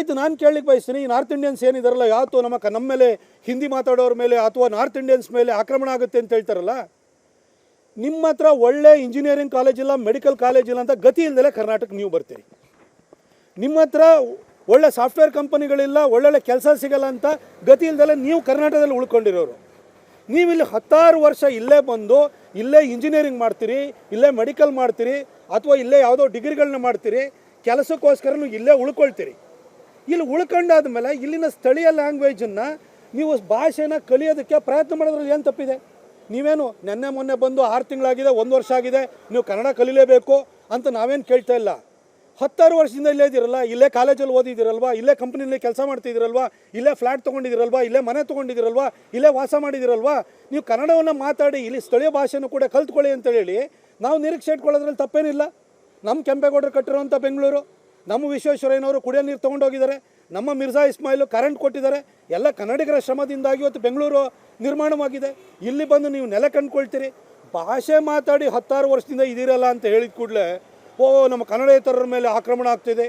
ಆಯಿತು, ನಾನು ಕೇಳಲಿಕ್ಕೆ ಬಯಸ್ತೀನಿ, ಈ ನಾರ್ತ್ ಇಂಡಿಯನ್ಸ್ ಏನಿದಾರಲ್ಲ, ಯಾವತ್ತು ನಮ್ಮ ಮೇಲೆ ಹಿಂದಿ ಮಾತಾಡೋರ ಮೇಲೆ ಅಥವಾ ನಾರ್ತ್ ಇಂಡಿಯನ್ಸ್ ಮೇಲೆ ಆಕ್ರಮಣ ಆಗುತ್ತೆ ಅಂತ ಹೇಳ್ತಾರಲ್ಲ, ನಿಮ್ಮ ಹತ್ರ ಒಳ್ಳೆ ಇಂಜಿನಿಯರಿಂಗ್ ಕಾಲೇಜ್ ಇಲ್ಲ, ಮೆಡಿಕಲ್ ಕಾಲೇಜ್ ಇಲ್ಲ ಅಂತ ಗತಿ ಇಲ್ಲದೆ ಕರ್ನಾಟಕ ನೀವು ಬರ್ತೀರಿ. ನಿಮ್ಮ ಹತ್ರ ಒಳ್ಳೆ ಸಾಫ್ಟ್ವೇರ್ ಕಂಪನಿಗಳಿಲ್ಲ, ಒಳ್ಳೊಳ್ಳೆ ಕೆಲಸ ಸಿಗಲ್ಲ ಅಂತ ಗತಿ ಇಲ್ಲದೆ ನೀವು ಕರ್ನಾಟಕದಲ್ಲಿ ಉಳ್ಕೊಂಡಿರೋರು. ನೀವಿಲ್ಲಿ 10 ವರ್ಷ ಇಲ್ಲೇ ಬಂದು ಇಲ್ಲೇ ಇಂಜಿನಿಯರಿಂಗ್ ಮಾಡ್ತೀರಿ, ಇಲ್ಲೇ ಮೆಡಿಕಲ್ ಮಾಡ್ತೀರಿ, ಅಥವಾ ಇಲ್ಲೇ ಯಾವುದೋ ಡಿಗ್ರಿಗಳನ್ನ ಮಾಡ್ತೀರಿ, ಕೆಲಸಕ್ಕೋಸ್ಕರ ನೀವು ಇಲ್ಲೇ ಉಳ್ಕೊಳ್ತೀರಿ. ಇಲ್ಲಿ ಉಳ್ಕೊಂಡಾದ ಮೇಲೆ ಇಲ್ಲಿನ ಸ್ಥಳೀಯ ಲ್ಯಾಂಗ್ವೇಜನ್ನು ನೀವು ಭಾಷೆನ ಕಲಿಯೋದಕ್ಕೆ ಪ್ರಯತ್ನ ಮಾಡೋದ್ರಲ್ಲಿ ಏನು ತಪ್ಪಿದೆ? ನೀವೇನು ನೆನ್ನೆ ಮೊನ್ನೆ ಬಂದು 6 ತಿಂಗಳಾಗಿದೆ, 1 ವರ್ಷ ಆಗಿದೆ, ನೀವು ಕನ್ನಡ ಕಲಿಲೇಬೇಕು ಅಂತ ನಾವೇನು ಕೇಳ್ತಾ ಇಲ್ಲ. 10 ವರ್ಷದಿಂದ ಇಲ್ಲೇ ಇದ್ದೀರಲ್ಲ, ಇಲ್ಲೇ ಕಾಲೇಜಲ್ಲಿ ಓದಿದ್ದೀರಲ್ವಾ, ಇಲ್ಲೇ ಕಂಪ್ನಿಯಲ್ಲಿ ಕೆಲಸ ಮಾಡ್ತಿದ್ದೀರಲ್ವಾ, ಇಲ್ಲೇ ಫ್ಲ್ಯಾಟ್ ತೊಗೊಂಡಿದ್ದೀರಲ್ವಾ, ಇಲ್ಲೇ ಮನೆ ತೊಗೊಂಡಿದ್ದೀರಲ್ವಾ, ಇಲ್ಲೇ ವಾಸ ಮಾಡಿದ್ದೀರಲ್ವಾ, ನೀವು ಕನ್ನಡವನ್ನು ಮಾತಾಡಿ ಇಲ್ಲಿ ಸ್ಥಳೀಯ ಭಾಷೆನೂ ಕೂಡ ಕಲ್ತ್ಕೊಳ್ಳಿ ಅಂತ ಹೇಳಿ ನಾವು ನಿರೀಕ್ಷೆ ಇಟ್ಕೊಳ್ಳೋದ್ರಲ್ಲಿ ತಪ್ಪೇನಿಲ್ಲ. ನಮ್ಮ ಕೆಂಪೇಗೌಡರು ಕಟ್ಟಿರೋಂಥ ಬೆಂಗಳೂರು, ನಮ್ಮ ವಿಶ್ವೇಶ್ವರಯ್ಯನವರು ಕುಡಿಯೋ ನೀರು ತೊಗೊಂಡೋಗಿದ್ದಾರೆ, ನಮ್ಮ ಮಿರ್ಜಾ ಇಸ್ಮಾಯಿಲು ಕರೆಂಟ್ ಕೊಟ್ಟಿದ್ದಾರೆ, ಎಲ್ಲ ಕನ್ನಡಿಗರ ಶ್ರಮದಿಂದಾಗಿ ಇವತ್ತು ಬೆಂಗಳೂರು ನಿರ್ಮಾಣವಾಗಿದೆ. ಇಲ್ಲಿ ಬಂದು ನೀವು ನೆಲೆ ಕಂಡುಕೊಳ್ತೀರಿ, ಭಾಷೆ ಮಾತಾಡಿ 16 ವರ್ಷದಿಂದ ಇದ್ದೀರಲ್ಲ ಅಂತ ಹೇಳಿದ ಕೂಡಲೇ ಓ ನಮ್ಮ ಕನ್ನಡೇತರರ ಮೇಲೆ ಆಕ್ರಮಣ ಆಗ್ತಿದೆ,